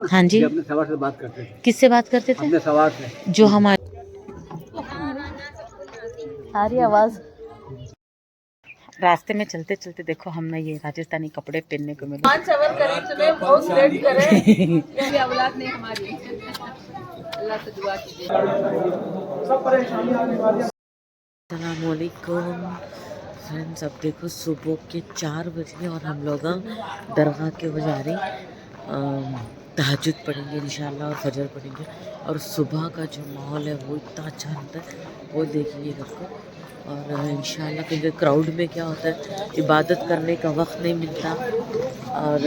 हाँ जी, अपने सवार से बात करते थे। किससे बात करते थे? अपने सवार से। जो हमारे आ रही आवाज। रास्ते में चलते चलते देखो हमने ये राजस्थानी कपड़े पहनने को मिले। अस्सलामुअलैकुम फ्रेंड्स, अब देखो सुबह के 4 बजे और हम लोग दरगाह के बजारी तहज्जुद पढ़ेंगे इंशाल्लाह और फजर पढ़ेंगे। और सुबह का जो माहौल है वो इतना अच्छा होता है, वो देखिए सबको। और इंशाल्लाह क्योंकि क्राउड में क्या होता है, इबादत करने का वक्त नहीं मिलता, और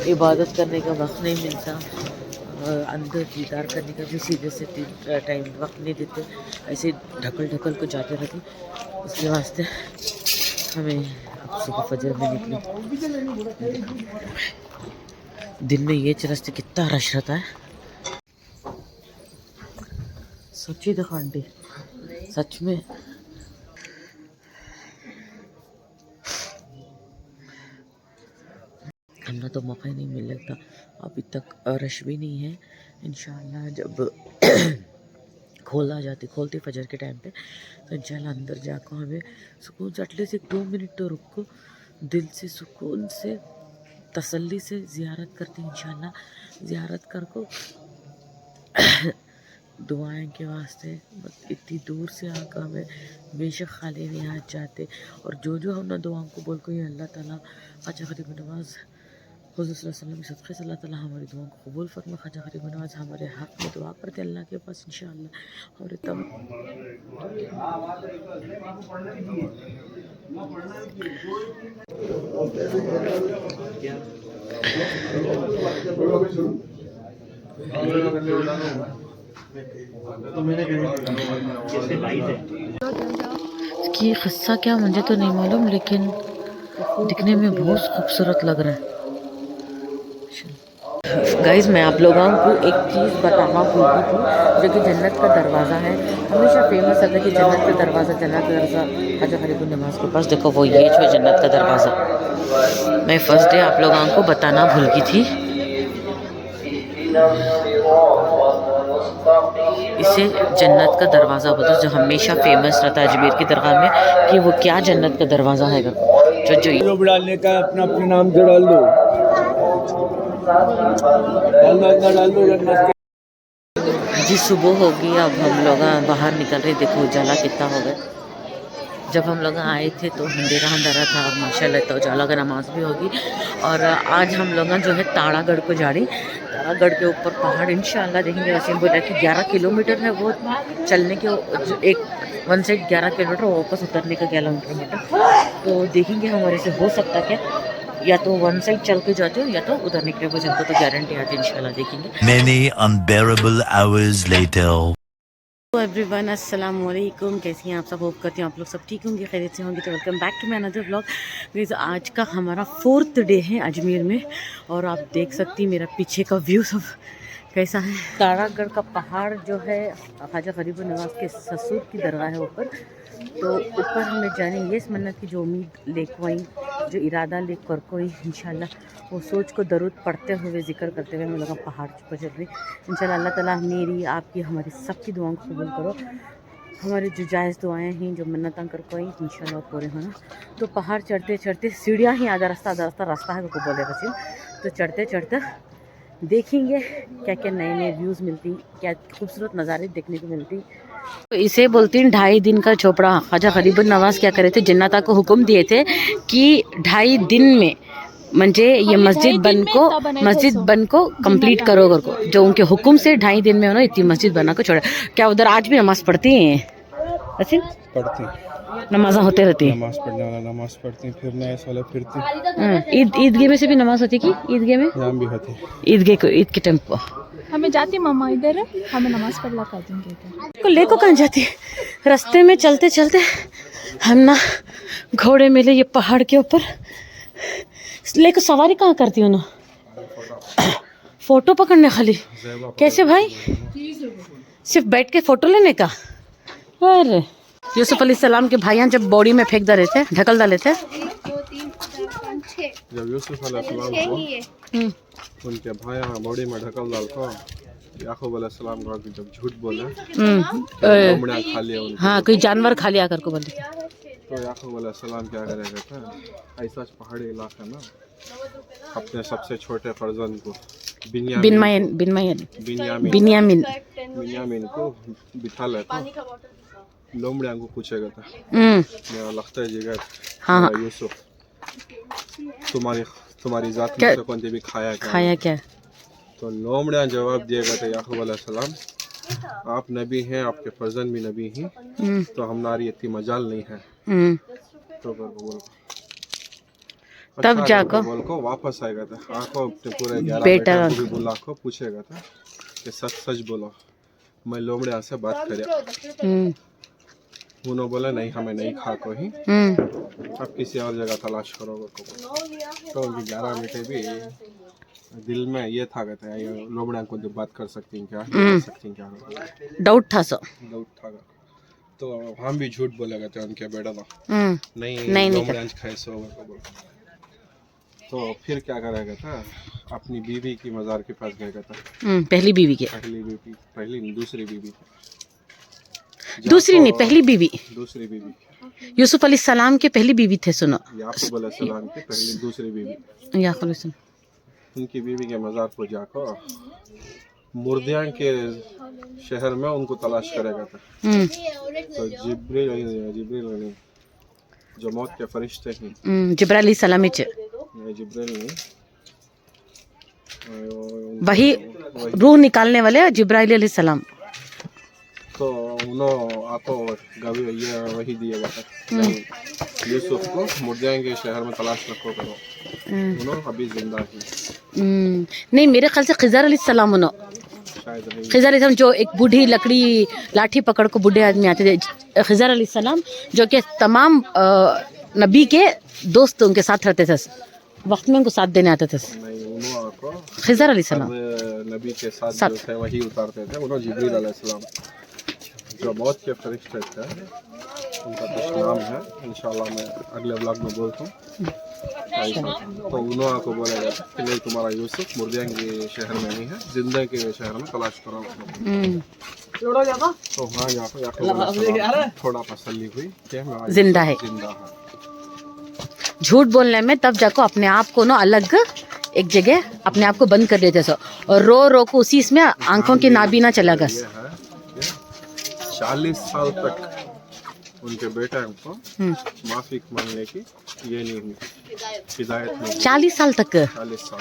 इबादत करने का वक्त नहीं मिलता, और अंदर दीदार करने का भी सीधे से टाइम वक्त नहीं देते, ऐसे ढकल ढकल को जाते रहते। उसके वास्ते हमें अब सुबह फजर में निकले। दिन में ये रास्ते कितना रश रहता है, सच्ची देखो आंटी, सच में। हमने तो मौका ही नहीं मिल लगता, अभी तक रश भी नहीं है। इंशाल्लाह जब खोलती फजर के टाइम पे, तो इंशाल्लाह अंदर जाकर हमें सुकून से एटलीस्ट 1-2 मिनट तो रुको, दिल से सुकून से तसल्ली से ज़ियारत करते हैं इंशाल्लाह। ज़ियारत कर को दुआएं के वास्ते इतनी दूर से आकर हमें बेशक खाली नहीं हाथ जाते। और जो हमने दुआओं को बोल को ये अल्लाह ताला ख्वाजा ग़रीब नवाज़ हुज़ूर सल्लल्लाहु अलैहि वसल्लम की सदक़े से अल्लाह ताला हमारी दुआओं को कबूल फरमा। ख्वाजा ग़रीब नवाज़ हमारे हक़ में दुआ करते अल्लाह के पास इंशाअल्लाह। और तब कि क़िस्सा क्या मुझे तो नहीं मालूम, लेकिन दिखने में बहुत खूबसूरत लग रहा है। गाइज़, मैं आप लोगों को एक चीज़ बताना भूली थी, जो कि जन्नत का दरवाज़ा है। हमेशा फेमस है कि जन्नत का दरवाज़ा ख्वाजा ग़रीब नवाज़ के पास। देखो वो ये जो जन्नत का दरवाज़ा, मैं फर्स्ट डे आप लोगों को बताना भूल गई थी। इसे जन्नत का दरवाज़ा बोलते हैं, जो हमेशा फेमस रहता है अजमेर की दरगाह में, कि वो क्या जन्नत का दरवाज़ा है। जो डालने का अपना नाम जो डाल दो, जी सुबह होगी, अब हम लोग बाहर निकल रहे। देखो उजाला कितना हो गया। जब हम लोग आए थे तो अंधेरा था, अब माशाल्लाह तो उजाला का नमाज भी होगी। और आज हम लोग जो है ताड़ागढ़ को जा रही। ताड़ागढ़ के ऊपर पहाड़ इंशाल्लाह देखेंगे। वैसे बोल रहा है कि 11 किलोमीटर है वो चलने के, एक वन साइड 11 किलोमीटर, वापस उतरने का 11 किलोमीटर। तो देखेंगे हमारे से हो सकता क्या, या तो वन साइड चल के जाते हो या तो उधर निकले हो जाते, तो गारंटी आती है इंशाल्लाह देखेंगे। Many unbearable hours later. तो एवरीवन अस्सलाम वालेकुम, कैसी हैं आप सब? होप करती हूँ आप लोग सब ठीक होंगे, खैरियत से होंगे। तो welcome back to my another vlog. Please आज का हमारा 4th डे है अजमेर में, और आप देख सकती मेरा पीछे का व्यू सब कैसा है। ताड़ागढ़ का पहाड़ जो है ख्वाजा ग़रीब नवाज़ के ससुर की दरगाह है ऊपर। तो ऊपर हमें जाने ये मन्नत की जो उम्मीद लेको आई, जो इरादा ले कर कोई इंशाल्लाह, वो सोच को दरूद पढ़ते हुए जिक्र करते हुए हम लोग पहाड़ पर चल रही। इंशाल्लाह अल्लाह ताला मेरी आपकी हमारी सबकी दुआओं को कबूल करो। हमारी जो जायज़ दुआएं हैं, जो मन्नतां कर कोई इंशाल्लाह पूरे होना। तो पहाड़ चढ़ते चढ़ते सीढ़ियाँ ही आधा रास्ता है वो बोले वसीम। तो चढ़ते चढ़ते देखेंगे क्या क्या नए नए व्यूज़ मिलती, क्या खूबसूरत नज़ारे देखने को मिलती। तो इसे बोलती हैं 2.5 दिन का चोपड़ा। ख्वाजा ग़रीब नवाज़ क्या करे थे, जन्नता को हुक्म दिए थे कि 2.5 दिन में मंजे ये मस्जिद बन को कंप्लीट करो को, जो उनके हुक्म से 2.5 दिन में उन्होंने इतनी मस्जिद बना को छोड़ा। क्या उधर आज भी नमाज़ पढ़ती हैं? ऐसे पढ़ती नमाज़ होते रहती है, नमाज़ पढ़ने वाला नमाज़ पढ़ती, फिरने वाला फिरती। ईदगाह में से भी नमाज़ होती, कि ईदगाह में यहाँ भी होती, ईद के टाइम पर हमें जाती मामा इधर हमें नमाज़ पढ़ ला कर देंगे। लेको कहाँ जाती है? रास्ते में चलते चलते हम ना घोड़े मिले ये पहाड़ के ऊपर। लेको सवारी कहाँ करती हो ना, फोटो पकड़ने खाली? कैसे भाई, सिर्फ बैठ के फोटो लेने का? अरे यूसुफ अलैहिस्सलाम के भाइयां जब बॉडी में फेंक डाले थे, ढकल डाले थे। 1 2 3 4 5 6 जब यूसुफ अलैहिस्सलाम को हम्म, उनके भाई बॉडी में ढकल डाल को याकूब अलैहिस्सलाम को जब झूठ बोले लोमड़ियाँ खा लिया उनको, हाँ कोई जानवर खा लिया कर को बोली। तो याकूब अलैहिस्सलाम क्या करेगा था, ऐसा पहाड़ी इलाका ना, अपने सबसे छोटे फर्जंद को बिन्यामीन को बिठा लेता, लोमड़ियाँ को पूछेगा था, मेरा लगता है जिगर हाँ यूसुफ तुम्हारी जात में से कौन भी खाया क्या? तो लोमड़ियाँ जवाब दिएगा था याकूब अलैहिस्सलाम, आप नबी हैं, आपके फर्जंद भी नबी हैं, तो हमारी इतनी मजाल नहीं है। तो बोल तब जाको बोल को वापस आएगा था, आको अपने पूरे 11 बेटा बेटा को भी बुला को पूछेगा था कि सच सच बोलो, मैं लोमड़ियाँ से बात करे। उन्होंने बोला नहीं, हमें नहीं खा को ही, अब किसी और जगह तलाश करोगे। तो उनके 11 बेटे भी दिल में ये था कहते हैं लोमड़ियाँ को बात कर सकती हैं क्या, कर सकती हैं क्या, डाउट था सो डाउट था। तो हम भी झूठ बोले गए थे उनके बेटा था, नहीं लोमड़ियाँ खाए सो। तो फिर क्या करेगा था, अपनी बीवी की मज़ार के पास गएगा था, पहली बीवी के दूसरी बीवी दूसरी नहीं पहली बीवी यूसुफ अलैहिस्सलाम के पहली बीवी थे। सुनो याकूब अलैहिस्सलाम की पहली दूसरी बीवी, याकूब अलैहिस्सलाम उनकी बीवी के मज़ार पर जाकर मुर्दियाँ के शहर में उनको तलाश करेगा था। तो जिब्रील जो मौत के फरिश्ते हैं, जिब्राइल अलैहिस्सलाम जिब्रील नहीं, वही रूह निकालने वाले जिब्राइल अलैहिस्सलाम, तो उन्होंने आपको गवी ये वही दिएगा था यूसुफ को, मुर्दियाँ के शहर में तलाश रखो करो, उन्होंने अभी जिंदा है। नहीं मेरे ख्याल से खिज़र अलैहिस्सलाम, खिज़र अलैहिस्सलाम जो एक बूढ़ी लकड़ी लाठी पकड़ को बूढ़े आदमी आते थे, खिज़र अलैहिस्सलाम जो कि तमाम नबी के दोस्त उनके साथ रहते थे, वक्त में उनको साथ देने आते थे। खिज़र अलैहिस्सलाम नबी के साथ जो थे वही उतारते थे, उन्होंने जिब्रील अलैहिस्सलाम जो मौत के फरिश्ते थे, उनका कुछ नाम है, इंशाल्लाह मैं अगले व्लॉग में बोलता हूँ। तो उन्होंने को बोलेगा कि नहीं तुम्हारा यूसुफ मुर्दियाँ के शहर में नहीं है, जिंदा के शहर में तलाश करो। तो वहाँ जाकर थोड़ा तसल्ली हुई कि जिंदा है। झूठ बोलने में तब जाको अपने आप को ना अलग एक जगह अपने आप को बंद कर लेते सो, और रो को उसी इसमें आंखों की नाबीना चला गया। 40 साल तक उनके बेटे को माफी मांगने की ये नहीं हुई, हिदायत नहीं। 40 साल तक 40 साल।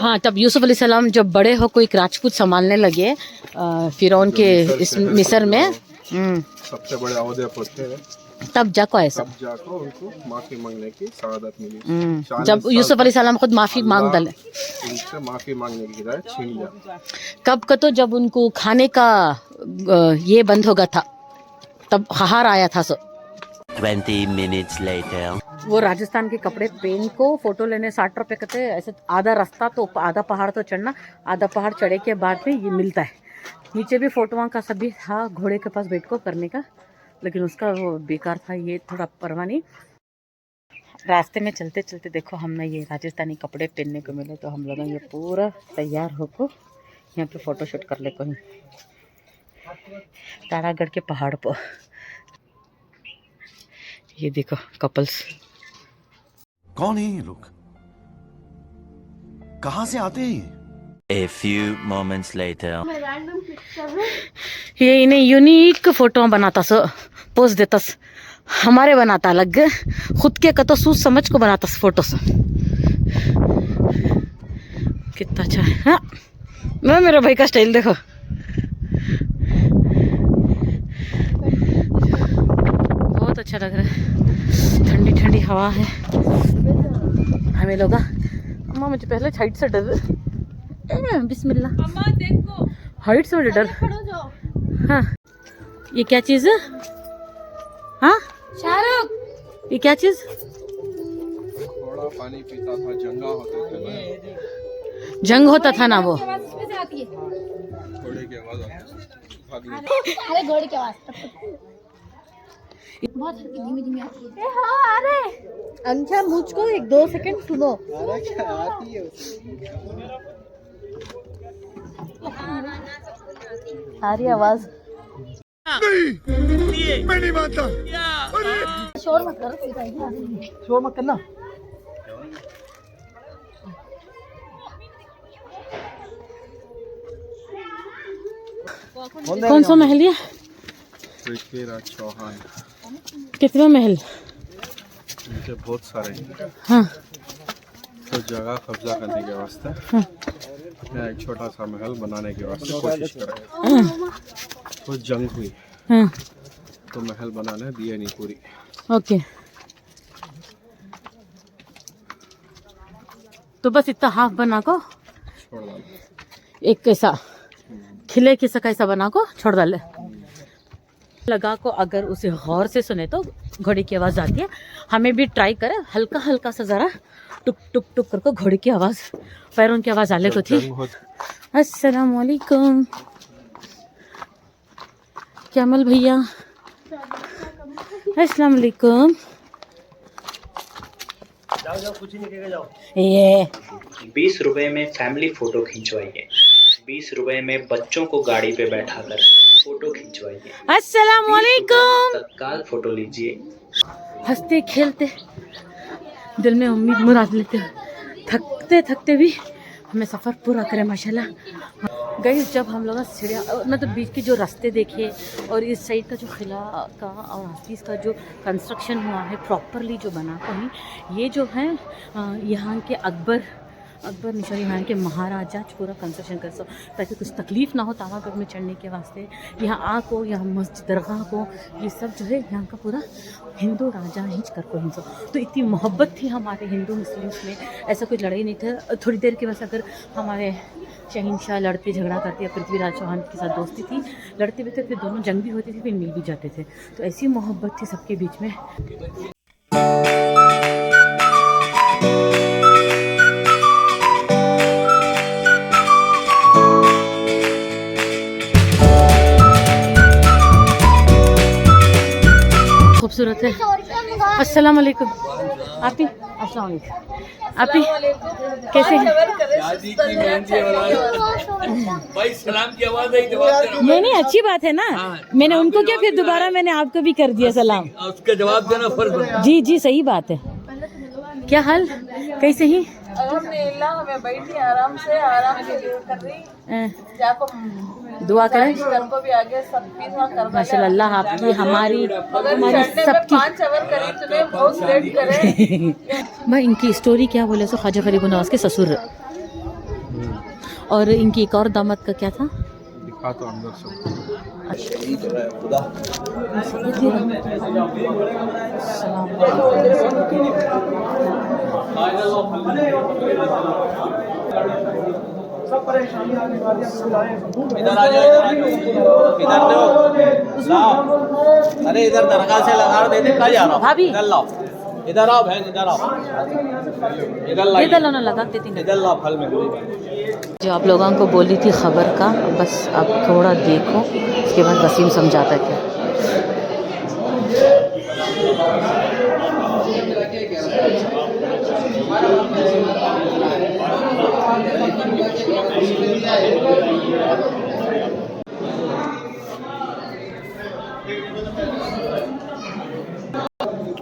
हाँ तब यूसुफ अलैहिस्सलाम जब बड़े हो कोई राजपूत संभालने लगे फिरौन के इस मिस्र में, सबसे बड़े अहदे पर थे, तब जाको ऐसा, तब जाको उनको माफी मांगने की सआदत मिली। जब यूसुफ अलैहिस्सलाम खुद माफी मांग डाले, उनसे माफी मांगने की हिदायत छीन लिया। कब का, तो जब उनको खाने का ये बंद हो गया था, तब हाहार आया था। सो 20 minutes later. वो राजस्थान के कपड़े पहन को फोटो लेने 60 रुपये कहते हैं, ऐसे आधा रास्ता तो आधा पहाड़ तो चढ़ना, आधा पहाड़ चढ़े के बाद में ये मिलता है। नीचे भी फोटोआं का सभी था घोड़े के पास बैठ को करने का, लेकिन उसका वो बेकार था, ये थोड़ा परवाह नहीं। रास्ते में चलते चलते देखो हमने ये राजस्थानी कपड़े पहनने को मिले, तो हम लोग ये पूरा तैयार होकर यहाँ पे फ़ोटो शूट कर ले कहीं तारागढ़ के पहाड़ पर। ये देखो कपल्स, कौन है ये लोग, कहाँ से आते हैं? A few moments later. ये इन्हें यूनिक फोटो बनाता सो, पोस्ट देता हमारे बनाता अलग, खुद के कतो सोच समझ को बनाता फोटो से, कितना अच्छा है। हाँ मैं मेरा भाई का स्टाइल देखो, बहुत अच्छा लग रहा है, ठंडी ठंडी हवा है। हमें लोग अम्मा मुझे पहले साइड से डर, बिस्मिल्लाह अम्मा देखो हाइट से डर। हाँ ये क्या चीज़ है? हाँ शाहरुख ये क्या चीज़? थोड़ा पानी पीता था, जंगा होता था ना, जंग होता था ना वो, घोड़े की आवाज आती थी, भागने की। अरे घोड़े की आवाज। बहुत धीमी धीमी आती है। हाँ आ रहे अंशा, मुझको 1-2 सेकंड सुनो। आ रही आवाज? नहीं, मैं नहीं मानता। शोर मत करो, शोर मत करना। कौन सा महल है? पृथ्वीराज चौहान। कितना महल? इनके बहुत सारे हैं। हाँ तो जगह कब्जा करने के वास्ते हाँ मैं एक छोटा सा महल बनाने के वास्ते कोशिश करें। तो जंग हुई हाँ तो महल बनाने दिए नहीं पूरी। ओके, तो बस इतना हाफ बना को छोड़ डालो। एक कैसा खिले किसा कैसा बना को छोड़ डाले लगा को। अगर उसे गौर से सुने तो घोड़े की आवाज़ आती है। हमें भी ट्राई करें, हल्का हल्का सा ज़रा टुक टुक टुक करके घोड़े की आवाज़, पैरों की आवाज़ आले को थी। अस्सलाम वालेकुम कैमल भैया, अस्सलाम वालेकुम। ये 20 रुपए में फैमिली फोटो खिंचवाइए, 20 रुपए में बच्चों को गाड़ी पे बैठाकर फोटो खिंचवाइए। अस्सलाम वालेकुम। तत्काल फोटो लीजिए। हंसते खेलते दिल में उम्मीद मुराद लेते थकते थकते भी हमें सफ़र पूरा करें माशाल्लाह। गई जब हम लोग सीढ़िया मतलब बीच के जो रास्ते देखे और इस साइड का जो किला का और हाफिज़ का जो कंस्ट्रक्शन हुआ है प्रॉपरली जो बना कहीं, ये जो है यहाँ के अकबर निशान यहाँ के महाराजा पूरा कंस्ट्रक्शन कर सो ताकि कुछ तकलीफ़ ना हो तावागढ़ में चढ़ने के वास्ते। यहाँ आग को, यहाँ मस्जिद दरगाह को, ये सब जो है यहाँ का पूरा हिंदू राजा हिंच कर को हिंदू। तो इतनी मोहब्बत थी हमारे हिंदू मुस्लिम्स में, ऐसा कोई लड़ाई नहीं था। थोड़ी देर के बस अगर हमारे शहंशाह लड़ते झगड़ा करते या पृथ्वीराज चौहान के साथ दोस्ती थी, लड़ते भी थे, फिर दोनों जंग भी होती थी, फिर मिल भी जाते थे। तो ऐसी मोहब्बत थी सबके बीच में। खूबसूरत है। अस्सलाम वालेकुम। आप ही अस्सलाम वालेकुम। आप ही कैसे हैं? भाई सलाम की आवाज आई, जवाब देना। नहीं अच्छी बात है ना। मैंने उनको क्या, फिर दोबारा मैंने आपको भी कर दिया सलाम। उसका जवाब देना फर्ज है। जी जी सही बात है। क्या हाल, कैसे ही? अल्हम्दुलिल्लाह, हमें बैठी आराम से आराम के लिए कर रही। जाको दुआ करें को भी आगे सब पीछा कर माशाल्लाह आपकी हमारी सबकी सबकी। 5 आवर करीब तुम्हें बहुत लेट करे। भाई इनकी स्टोरी क्या बोले सो ख्वाजा फरीद नवाज के ससुर, और इनकी एक और दामाद का क्या था? दिखा तो अंदर से इधर आ जाओ, इधर लो, लाओ। अरे इधर दरगाह से लगा दे दे, कहाँ जा रहा हो? भाभी इधर लाओ, इधर आओ बहन, इधर आओ, इधर लाइए, इधर लो ना, लगा देती हूँ। इधर लाओ फल में। जो आप लोगों को बोली थी खबर का, बस अब थोड़ा देखो, उसके बाद वसीम समझाता क्या।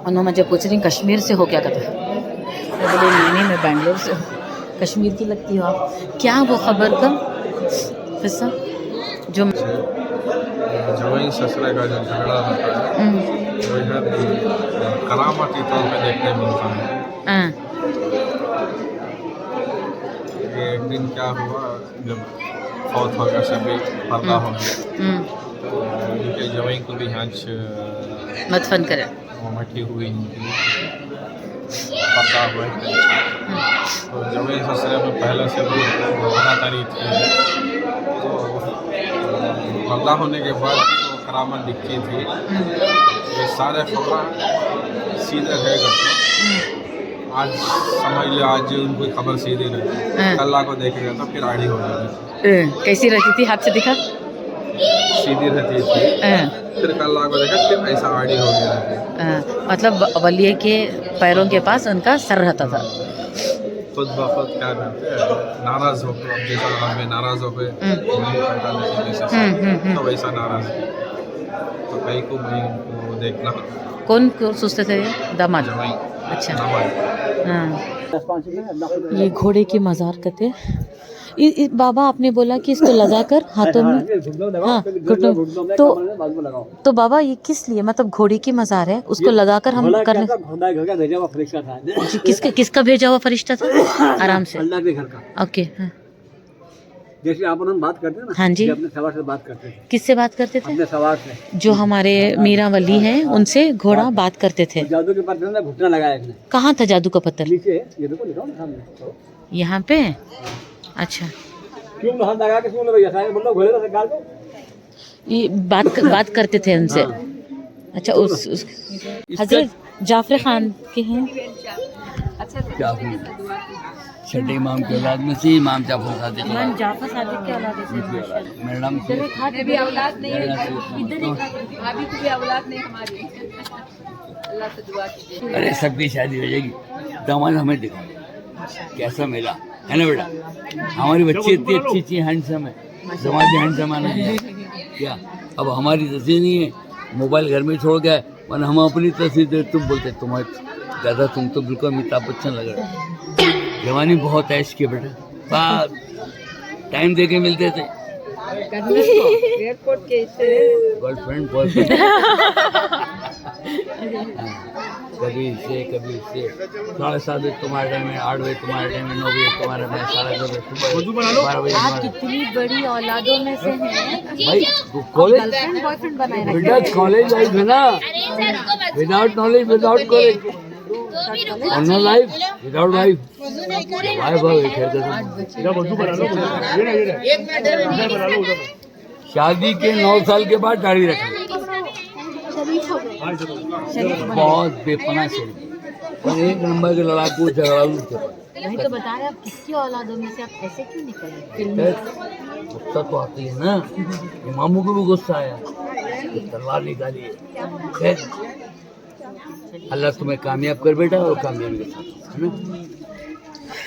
उन्होंने मुझे पूछ रही कश्मीर से हो क्या कहते हैं, मैं बोली नहीं मैं बेंगलोर से हूँ। कश्मीर की लगती हो आप? क्या वो खबर का हिस्सा जो जवाई ससुरे का जो झगड़ा होता है वो इधर करामाती तौर पे देखने मिलता है। ये एक दिन क्या हुआ, जब फौत हो गया, सभी पर्दा हो गया, उनके जवाई को भी हाथ मत फन करे, मठी हुई इनकी पर्दा हुआ। तो जवाई ससुरे में पहले से भी लगातारी थी, तो पर्दा होने के बाद वो करामत दिखती थी। ये सारे खबर सीधे रह गए। आज समझ लो, आज उनको खबर सीधी नहीं, कल्ला को देखेगा तो फिर आड़ी हो जाएगी। कैसी रहती थी? हाथ से दिखा। सीधी रहती थी, फिर कल को देखा फिर ऐसा आड़ी हो गया है। मतलब वलिये के पैरों के पास उनका सर रहता था। खुद ब खुद क्या करते हैं, नाराज हो गए, जैसा हमें नाराज हो गए तो वैसा नाराज, तो कहीं को मैं उनको देखना। कौन को सोचते थे ये? दामाद। जवाई अच्छा। नवाई। हाँ, ये घोड़े की मज़ार कहते हैं। बाबा आपने बोला कि इसको लगाकर हाथों में, हाँ घुटनों, तो बाबा ये किस लिए, मतलब घोड़े की मज़ार है, उसको लगाकर हम करने, किसका भेजा हुआ फरिश्ता था? आराम से अल्लाह के घर का। ओके। हाँ जैसे आप हम बात करते हैं ना, हाँ जी, अपने सवार से बात करते थे। किससे बात करते थे? अपने सवार से। जो हमारे मीरा वली हैं उनसे घोड़ा बात करते थे। जादू के पत्थर में घुटना लगाया इसने। कहाँ था जादू का पत्थर? नीचे ये देखो, लिखा ना सामने। यहाँ पे। अच्छा, क्यों हाथ लगा के क्यों भैया सारे बोलो घोड़े का निकाल दो। ये बात करते थे उनसे। अच्छा, उस हजरत जाफर खान के हैं। छठे इमाम की औलाद में से इमाम जाफर सादिक। इमाम जाफर सादिक की औलाद है। मेरा नाम इधर एक हाथ, भी औलाद नहीं है, इधर एक भाभी की भी औलाद नहीं हमारी। अल्लाह से दुआ कीजिए। अरे सबकी शादी हो जाएगी, दामाद हमें दिखा कैसा मिला है ना बेटा। हमारी बच्ची इतनी अच्छी अच्छी हैंडसम है, दामाद हैंडसम आना क्या। अब हमारी तस्वीर नहीं है, मोबाइल घर में छोड़ गया, वरना हम अपनी तस्वीर दे, तुम बोलते तुम्हारे दादा तुम तो बिल्कुल अमिताभ बच्चन लग रहे। जवानी बहुत ऐश की बेटा, बात टाइम दे के मिलते थे। एयरपोर्ट के गर्लफ्रेंड बॉयफ्रेंड कभी इससे कभी इससे। 7:30 बजे तुम्हारे टाइम में, 8 बजे तुम्हारे टाइम में, 9 बजे तुम्हारे में, 10:30 बजे 12 बजे। आप कितनी बड़ी औलादों में से हैं भाई कॉलेज गर्लफ्रेंड बॉयफ्रेंड बनाए बेटा, रखे। कॉलेज लाइफ है ना, विदाउट नॉलेज विदाउट कॉलेज, और नो लाइफ विदाउट वाइफ। शादी के 9 साल के बाद दाढ़ी रखी, बहुत बेपना शरीफ और एक नंबर के लड़ाकू झगड़ालू थे। वही तो बता रहे, आप किसकी औलादों में से, आप ऐसे क्यों निकले? गुस्सा तो आती है ना, इमामों को भी गुस्सा आया, तलवार निकाली है। अल्लाह तुम्हें कामयाब कर बेटा, और कामयाबी के साथ है ना।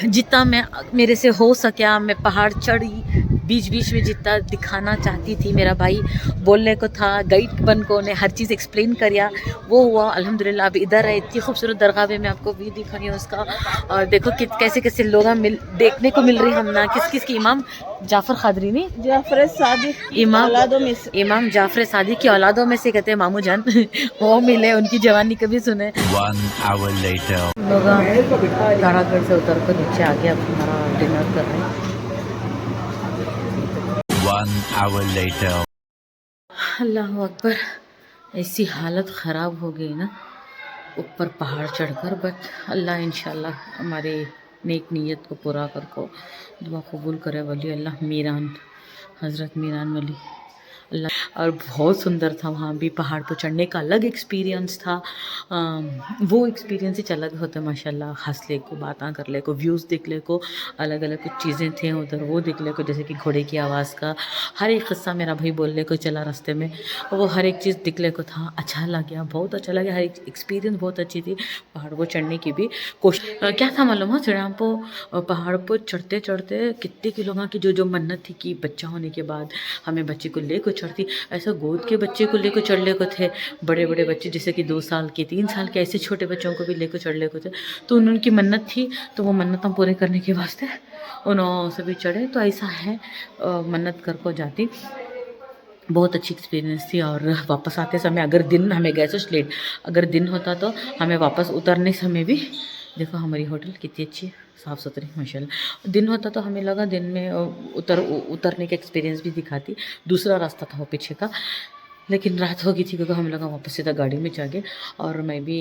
जितना मैं मेरे से हो सका मैं पहाड़ चढ़ी, बीच बीच में जितना दिखाना चाहती थी, मेरा भाई बोलने को था, गाइड बन को ने हर चीज़ एक्सप्लेन करिया, वो हुआ अल्हम्दुलिल्लाह। अब इधर है, इतनी खूबसूरत दरगाह में मैं आपको व्यू दिखा रही हूँ उसका, और देखो कि कैसे कैसे लोग देखने को मिल रही हम ना। किस की इमाम जाफ़र खादरी ने, जाफर सादिक इमाम जाफ़र सादिक की औलादों में से कहते हैं मामू जान वो मिले, उनकी जवानी कभी सुने। 1 hour later. लोग तारागढ़ से उतर कर नीचे आ गया, हमारा डिनर कर रहे हैं। 1 hour later. अल्लाह अकबर, ऐसी हालत ख़राब हो गई ना ऊपर पहाड़ चढ़कर, बट अल्लाह इंशाल्लाह हमारे नेक नीयत को पूरा कर को दुआ कबूल करे वली अल्लाह मीरान, हज़रत मीरान वली अल्लाह। और बहुत सुंदर था वहाँ भी, पहाड़ पर चढ़ने का अलग एक्सपीरियंस था। वो एक्सपीरियंस ही अलग होता है माशाल्लाह। हंस ले को, बातें कर ले को, व्यूज़ देख ले को, अलग अलग कुछ चीज़ें थे उधर वो देख ले को, जैसे कि घोड़े की आवाज़ का हर एक क़स्सा मेरा भाई बोलने को चला रास्ते में, वो हर एक चीज़ दिख ले को था। अच्छा लग गया, बहुत अच्छा लगा, हर एक एक्सपीरियंस बहुत अच्छी थी। पहाड़ को चढ़ने की भी कोशिश क्या था मालूम है, चिड़िया को पहाड़ पर चढ़ते चढ़ते कितने के लोगों की जो मन्नत थी कि बच्चा होने के बाद हमें बच्चे को ले को चढ़ती, ऐसा गोद के बच्चे को लेकर चढ़ ले को थे। बड़े बड़े बच्चे जैसे कि 2 साल के, 3 साल के, ऐसे छोटे बच्चों को भी लेकर चढ़ ले को थे। तो उनकी मन्नत थी, तो वो मन्नत हम पूरे करने के वास्ते उन्होंने सभी चढ़े। तो ऐसा है, मन्नत कर को जाती। बहुत अच्छी एक्सपीरियंस थी। और वापस आते समय अगर दिन, हमें गए तो लेट, अगर दिन होता तो हमें वापस उतरने समय भी, देखो हमारी होटल कितनी अच्छी साफ़ सुथरी माशाल्लाह। दिन होता तो हमें लगा दिन में उतरने का एक्सपीरियंस भी दिखाती, दूसरा रास्ता था वो पीछे का, लेकिन रात हो गई थी क्योंकि हमें लगा वापस सीधा गाड़ी में जाके। और मैं भी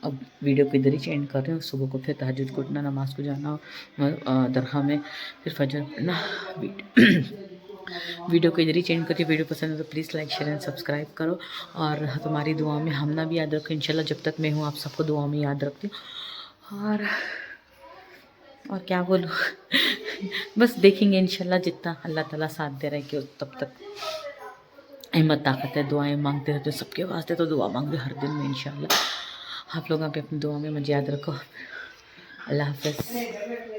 अब वीडियो को इधर ही एंड कर रही हूँ। सुबह को फिर तहज्जुद को उठना, नमाज़ को जाना दरगाह में, फिर फजर पढ़ना। वीडियो को इधर ही चेंज करके, वीडियो पसंद है तो please like share and subscribe करो। और तुम्हारी दुआ में हमना भी याद रखो इंशाल्लाह। जब तक मैं हूँ आप सबको दुआ में याद रखती हूँ। और क्या बोलूँ बस देखेंगे इंशाल्लाह, जितना अल्लाह ताला साथ दे रहे कि तब तक हिम्मत ताकत है, दुआएं मांगते रहते हो सबके वास्ते, तो दुआ मांग रहे हर दिन में इंशाल्लाह। आप लोग यहाँ पे अपनी दुआ में मुझे याद रखो। अल्लाह हाफ़िज़।